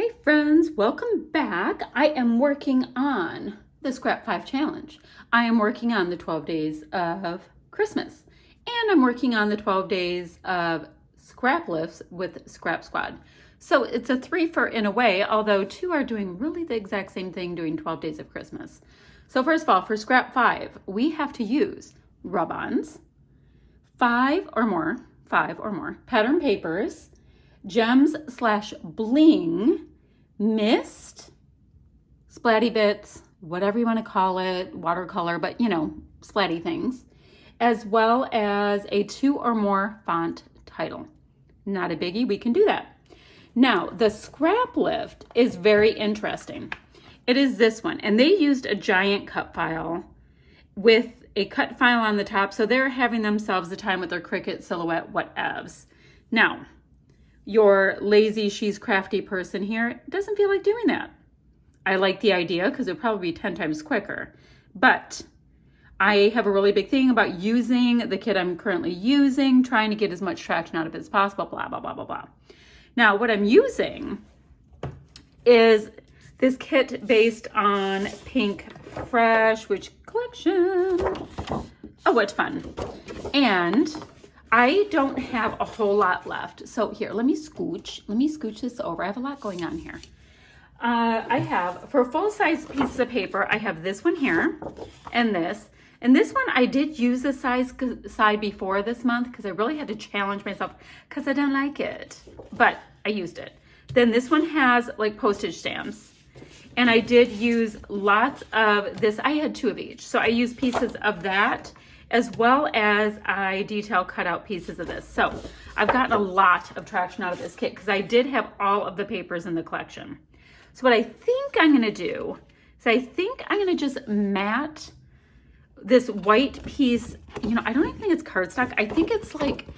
Hey friends, welcome back. I am working on the Scrap 5 Challenge. I am working on the 12 days of Christmas. And I'm working on the 12 days of scrap lifts with Scrap Squad. So it's a three-fer in a way, although two are doing really the exact same thing, doing 12 days of Christmas. So first of all, for Scrap 5, we have to use rub-ons, five or more pattern papers, gems/bling, mist, splatty bits, whatever you want to call it, watercolor, but you know, splatty things, as well as a 2 or more font title. Not a biggie, we can do that. Now, the scrap lift is very interesting. It is this one, and they used a giant cut file with a cut file on the top, so they're having themselves the time with their Cricut silhouette whatevs. Now, your lazy, she's crafty person here doesn't feel like doing that. I like the idea because it would probably be 10 times quicker, but I have a really big thing about using the kit I'm currently using, trying to get as much traction out of it as possible, blah, blah, blah, blah, blah. Now, what I'm using is this kit based on Pink Fresh, which collection? Oh, what fun. And I don't have a whole lot left. So here, let me scooch this over. I have a lot going on here. I have, for full-size pieces of paper, I have this one here and this. And this one, I did use the side before this month because I really had to challenge myself because I didn't like it, but I used it. Then this one has like postage stamps. And I did use lots of this. I had 2 of each. So I used pieces of that as well as I detail cut out pieces of this. So I've gotten a lot of traction out of this kit because I did have all of the papers in the collection. So what I think I'm gonna do is I think I'm gonna just mat this white piece. You know, I don't even think it's cardstock. I think it's like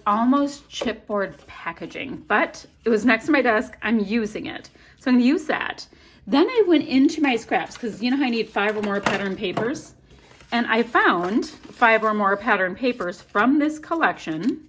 almost chipboard packaging, but it was next to my desk. I'm using it. So I'm gonna use that. Then I went into my scraps because you know how I need 5 or more pattern papers? And I found 5 or more pattern papers from this collection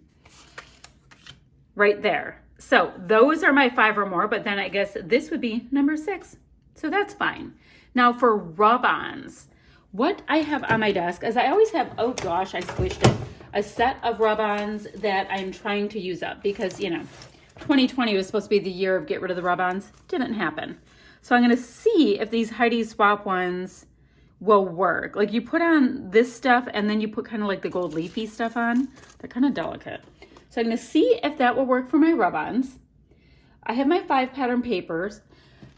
right there. So those are my 5 or more, but then I guess this would be number 6. So that's fine. Now for rub-ons, what I have on my desk is I always have, oh gosh, I squished it, a set of rub-ons that I'm trying to use up because, you know, 2020 was supposed to be the year of get rid of the rub-ons. Didn't happen. So I'm going to see if these Heidi Swapp ones will work. Like you put on this stuff and then you put kind of like the gold leafy stuff on. They're kind of delicate. So I'm going to see if that will work for my rub-ons. I have my 5 pattern papers.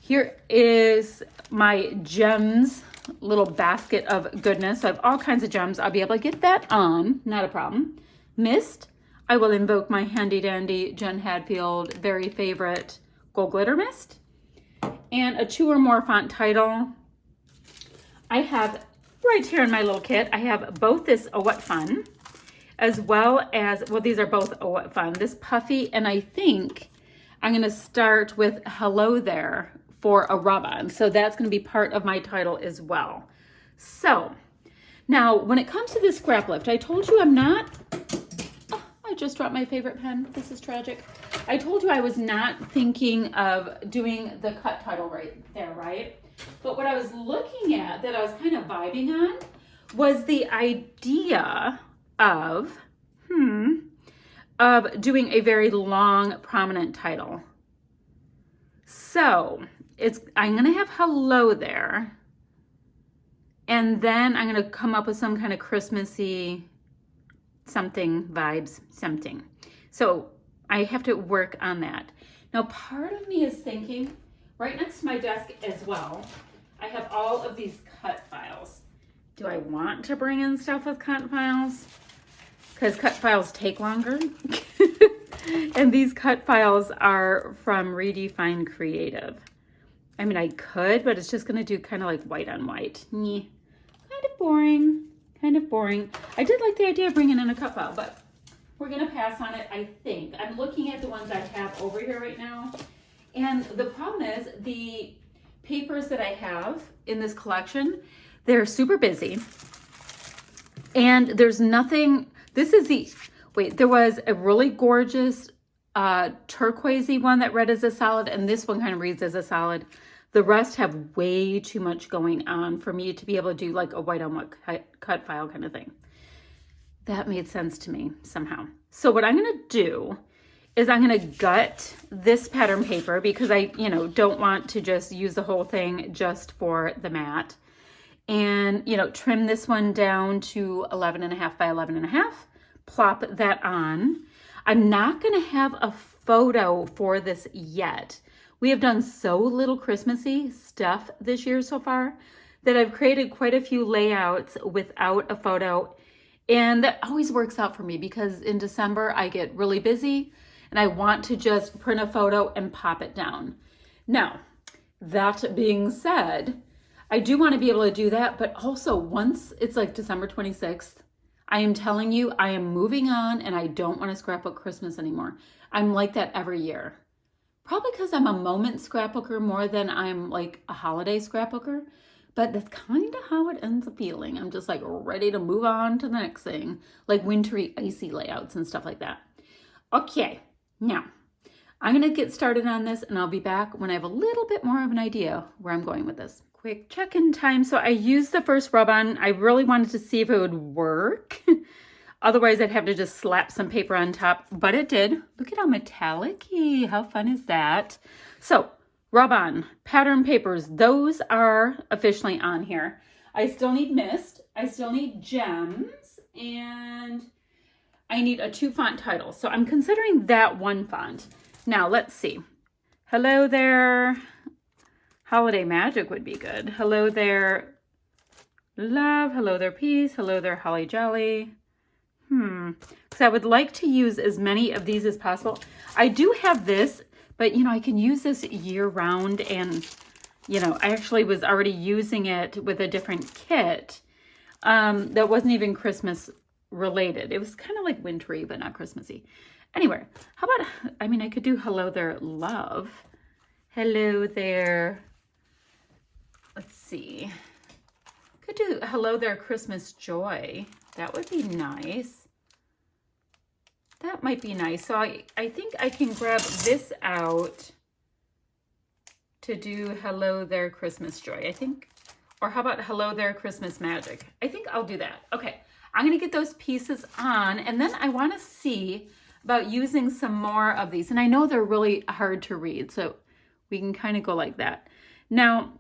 Here is my gems little basket of goodness. So I have all kinds of gems. I'll be able to get that on, not a problem. Mist, I will invoke my handy dandy Jen Hadfield very favorite gold glitter mist. And a 2 or more font title. I have right here in my little kit, I have both this Oh What Fun, as well as, well, these are both Oh What Fun. This puffy, and I think I'm gonna start with Hello There for a rub-on. So that's gonna be part of my title as well. So now when it comes to this scrap lift, I told you I'm not, oh, I just dropped my favorite pen. This is tragic. I told you I was not thinking of doing the cut title right there, right? But what I was looking at that I was kind of vibing on was the idea of doing a very long, prominent title. So I'm gonna have hello there. And then I'm gonna come up with some kind of Christmassy something vibes, something. So I have to work on that. Now, part of me is thinking, right next to my desk as well, I have all of these cut files. Do I want to bring in stuff with cut files? Because cut files take longer. And these cut files are from Redefine Creative. I mean, I could, but it's just gonna do kind of like white on white. Kind of boring, kind of boring. I did like the idea of bringing in a cut file, but we're gonna pass on it, I think. I'm looking at the ones I have over here right now. And the problem is the papers that I have in this collection, they're super busy. And there's nothing, this is the, wait, there was a really gorgeous turquoisey one that read as a solid, and this one kind of reads as a solid. The rest have way too much going on for me to be able to do like a white on white cut file kind of thing. That made sense to me somehow. So what I'm going to do is I'm going to gut this pattern paper because I, don't want to just use the whole thing just for the mat. And, trim this one down to 11.5 by 11.5, plop that on. I'm not going to have a photo for this yet. We have done so little Christmassy stuff this year so far that I've created quite a few layouts without a photo. And that always works out for me because in December I get really busy and I want to just print a photo and pop it down. Now, that being said, I do want to be able to do that, but also once it's like December 26th, I am telling you, I am moving on and I don't want to scrapbook Christmas anymore. I'm like that every year. Probably because I'm a moment scrapbooker more than I'm like a holiday scrapbooker, but that's kind of how it ends up feeling. I'm just like ready to move on to the next thing, like wintry, icy layouts and stuff like that. Okay, now I'm going to get started on this and I'll be back when I have a little bit more of an idea where I'm going with this. Quick check-in time. So I used the first rub-on. I really wanted to see if it would work. Otherwise, I'd have to just slap some paper on top, but it did. Look at how metallic-y. How fun is that? So, rub-on, pattern papers, those are officially on here. I still need mist. I still need gems, and I need a 2-font title. So I'm considering that 1 font. Now, let's see. Hello there. Holiday Magic would be good. Hello there, love. Hello there, peace. Hello there, holly jolly. Because I would like to use as many of these as possible. I do have this, but I can use this year round, and I actually was already using it with a different kit that wasn't even Christmas related. It was kind of like wintry, but not Christmassy. Anyway, how about, I could do hello there, love. Hello there. Let's see. Could do hello there, Christmas joy. That would be nice. That might be nice. So I think I can grab this out to do hello there, Christmas joy. I think, or how about hello there, Christmas magic? I think I'll do that. Okay, I'm going to get those pieces on, and then I want to see about using some more of these. And I know they're really hard to read, so we can kind of go like that. Now,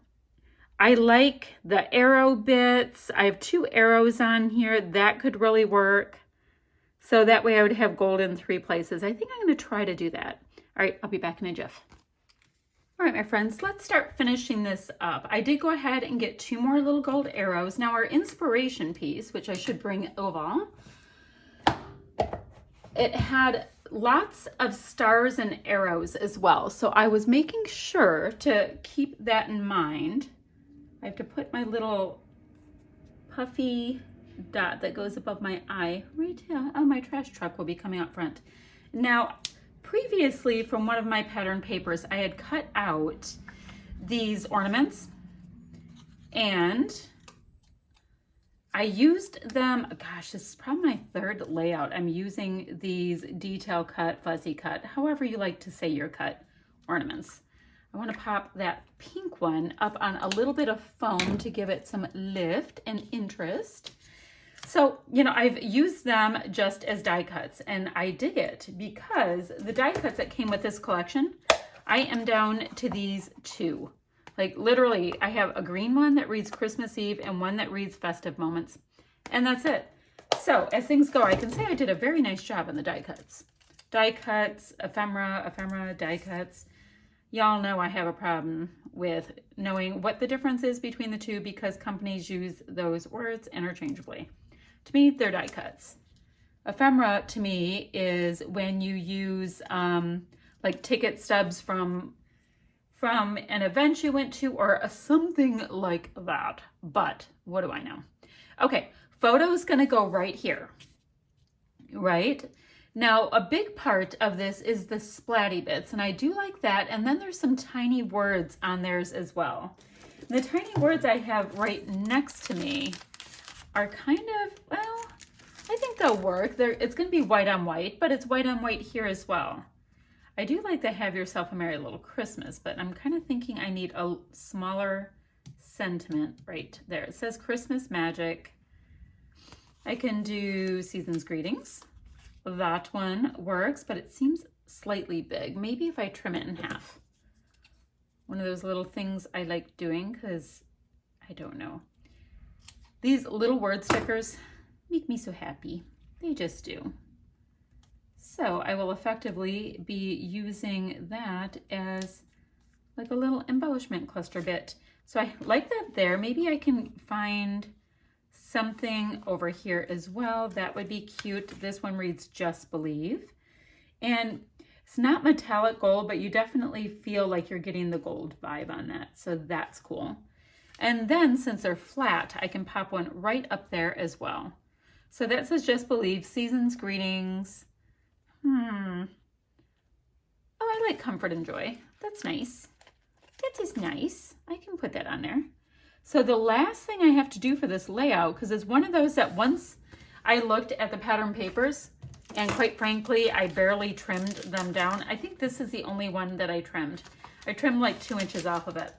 I like the arrow bits. I have 2 arrows on here. That could really work. So that way I would have gold in 3 places. I think I'm going to try to do that. All right, I'll be back in a jiff. All right, my friends, let's start finishing this up. I did go ahead and get 2 more little gold arrows. Now our inspiration piece, which I should bring over, it had lots of stars and arrows as well. So I was making sure to keep that in mind. I have to put my little puffy dot that goes above my eye right here. Oh, my trash truck will be coming out front. Now, previously from one of my pattern papers, I had cut out these ornaments and I used them, gosh, this is probably my 3rd layout. I'm using these detail cut, fuzzy cut, however you like to say your cut ornaments. I want to pop that pink one up on a little bit of foam to give it some lift and interest. So, I've used them just as die cuts, and I dig it because the die cuts that came with this collection, I am down to these 2. Like literally, I have a green one that reads Christmas Eve and one that reads Festive Moments, and that's it. So as things go, I can say I did a very nice job on the die cuts. Die cuts, ephemera, die cuts. Y'all know I have a problem with knowing what the difference is between the 2 because companies use those words interchangeably. To me, they're die cuts. Ephemera to me is when you use like ticket stubs from an event you went to or something like that. But what do I know? Okay, photo's gonna go right here, right? Now, a big part of this is the splatty bits, and I do like that. And then there's some tiny words on theirs as well. The tiny words I have right next to me are kind of, well, I think they'll work. It's going to be white on white, but it's white on white here as well. I do like the Have Yourself a Merry Little Christmas, but I'm kind of thinking I need a smaller sentiment right there. It says Christmas Magic. I can do Season's Greetings. That one works, but it seems slightly big. Maybe if I trim it in half. One of those little things I like doing because I don't know. These little word stickers make me so happy. They just do. So I will effectively be using that as like a little embellishment cluster bit. So I like that there. Maybe I can find something over here as well. That would be cute. This one reads Just Believe. And it's not metallic gold, but you definitely feel like you're getting the gold vibe on that. So that's cool. And then since they're flat, I can pop one right up there as well. So that says Just Believe, Season's Greetings. Oh, I like Comfort and Joy. That's nice. That is nice. I can put that on there. So the last thing I have to do for this layout, because it's one of those that once I looked at the pattern papers, and quite frankly, I barely trimmed them down. I think this is the only one that I trimmed. I trimmed like 2 inches off of it.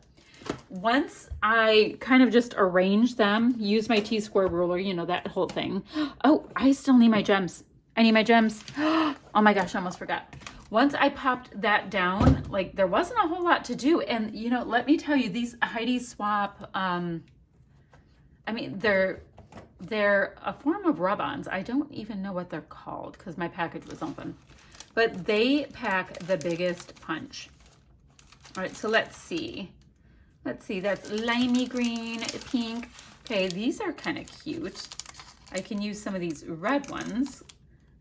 Once I kind of just arrange them, use my T-square ruler, you know, that whole thing. Oh, I still need my gems. I need my gems. Oh my gosh, I almost forgot. Once I popped that down, like there wasn't a whole lot to do. And you know, let me tell you, these Heidi Swapp, I mean, they're a form of rub-ons. I don't even know what they're called because my package was open. But they pack the biggest punch. All right, so let's see. Let's see, that's limey green, pink. Okay, these are kind of cute. I can use some of these red ones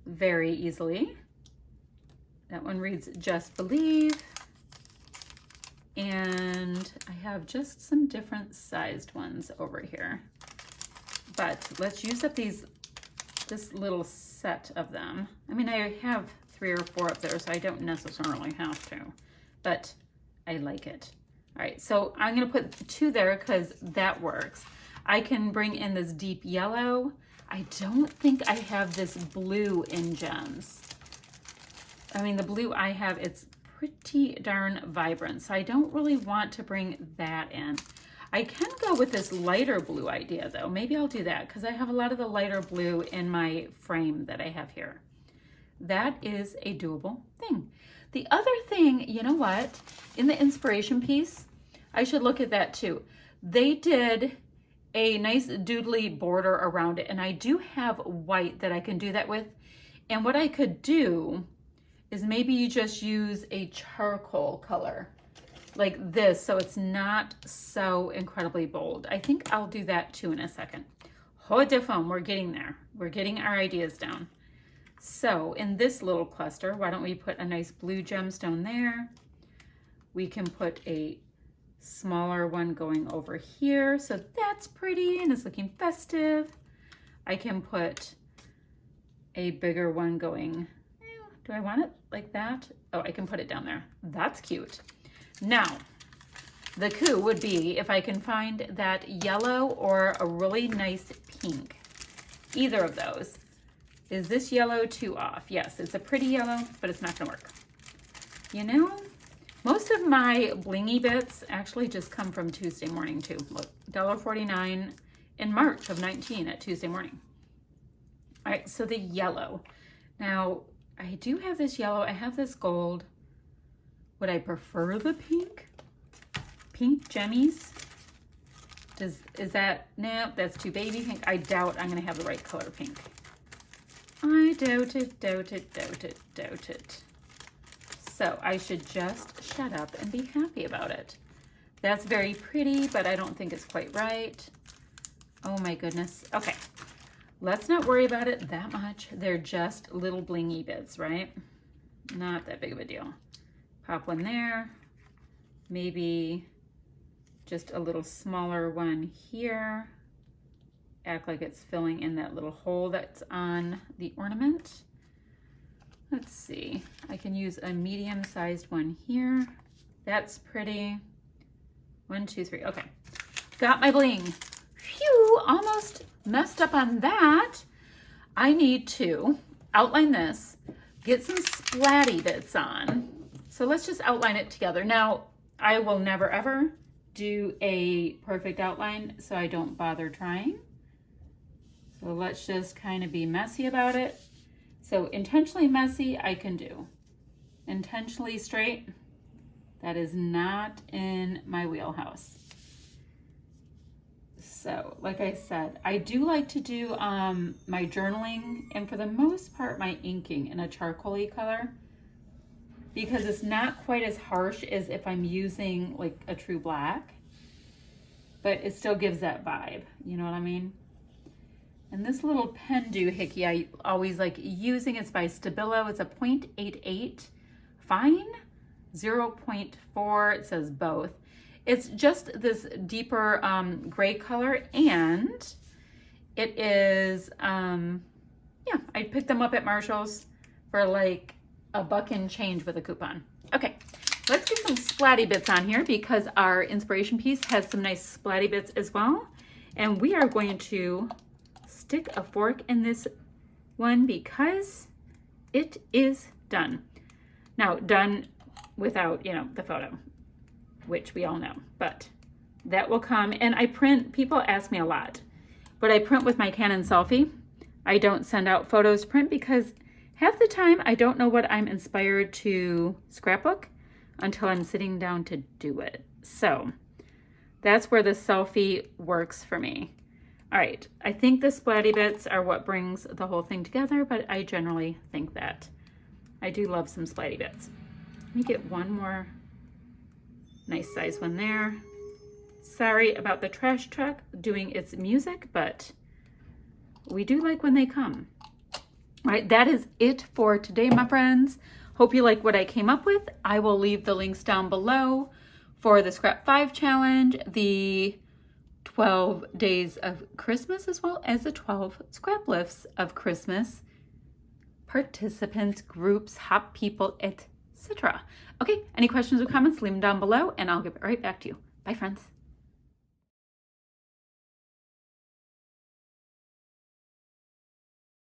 very easily. That one reads Just Believe. And I have just some different sized ones over here. But let's use up this little set of them. I mean, I have 3 or 4 up there, so I don't necessarily have to, but I like it. All right, so I'm gonna put 2 there because that works. I can bring in this deep yellow. I don't think I have this blue in gems. I mean, the blue I have, it's pretty darn vibrant, so I don't really want to bring that in. I can go with this lighter blue idea though. Maybe I'll do that because I have a lot of the lighter blue in my frame that I have here. That is a doable thing. The other thing, you know what? In the inspiration piece, I should look at that too. They did a nice doodly border around it, and I do have white that I can do that with. And what I could do is maybe you just use a charcoal color like this so it's not so incredibly bold. I think I'll do that too in a second. Hold the phone, we're getting there. We're getting our ideas down. So in this little cluster, why don't we put a nice blue gemstone there? We can put a smaller one going over here. So that's pretty and it's looking festive. I can put a bigger one going, do I want it like that? Oh, I can put it down there. That's cute. Now, the coup would be if I can find that yellow or a really nice pink. Either of those. Is this yellow too off? Yes, it's a pretty yellow, but it's not gonna work. You know, most of my blingy bits actually just come from Tuesday Morning too. Look, $1.49 in March of 19 at Tuesday Morning. All right, so the yellow. Now, I do have this yellow, I have this gold. Would I prefer the pink? Pink gemmies? Is that, no, that's too baby pink. I doubt I'm gonna have the right color pink. I doubt it, doubt it, doubt it, doubt it. So I should just shut up and be happy about it. That's very pretty, but I don't think it's quite right. Oh my goodness. Okay, let's not worry about it that much. They're just little blingy bits, right? Not that big of a deal. Pop one there. Maybe just a little smaller one here. Act like it's filling in that little hole that's on the ornament. Let's see, I can use a medium-sized one here. That's pretty. 1, 2, 3, okay. Got my bling. Phew, almost messed up on that. I need to outline this, get some splatty bits on. So let's just outline it together. Now, I will never ever do a perfect outline, so I don't bother trying. So let's just kind of be messy about it. So intentionally messy, I can do. Intentionally straight, that is not in my wheelhouse. So like I said, I do like to do my journaling and for the most part my inking in a charcoal-y color because it's not quite as harsh as if I'm using like a true black, but it still gives that vibe, you know what I mean? And this little pen doohickey, I always like using. It's by Stabilo. It's a 0.88 fine, 0.4, it says both. It's just this deeper gray color, and it is, yeah, I picked them up at Marshall's for like $1 and change with a coupon. Okay, let's get some splatty bits on here because our inspiration piece has some nice splatty bits as well. And we are going to stick a fork in this one because it is done. Now, done without, you know, the photo, which we all know, but that will come. And I print, people ask me a lot, but I print with my Canon Selphy. I don't send out photos to print because half the time I don't know what I'm inspired to scrapbook until I'm sitting down to do it. So that's where the Selphy works for me. All right, I think the splatty bits are what brings the whole thing together, but I generally think that. I do love some splatty bits. Let me get one more nice size one there. Sorry about the trash truck doing its music, but we do like when they come. All right, that is it for today, my friends. Hope you like what I came up with. I will leave the links down below for the Scrap 5 challenge, the 12 days of Christmas, as well as the 12 scrap lifts of Christmas, participants, groups, hot people, etc. Okay, any questions or comments, leave them down below and I'll get right back to you. Bye, friends.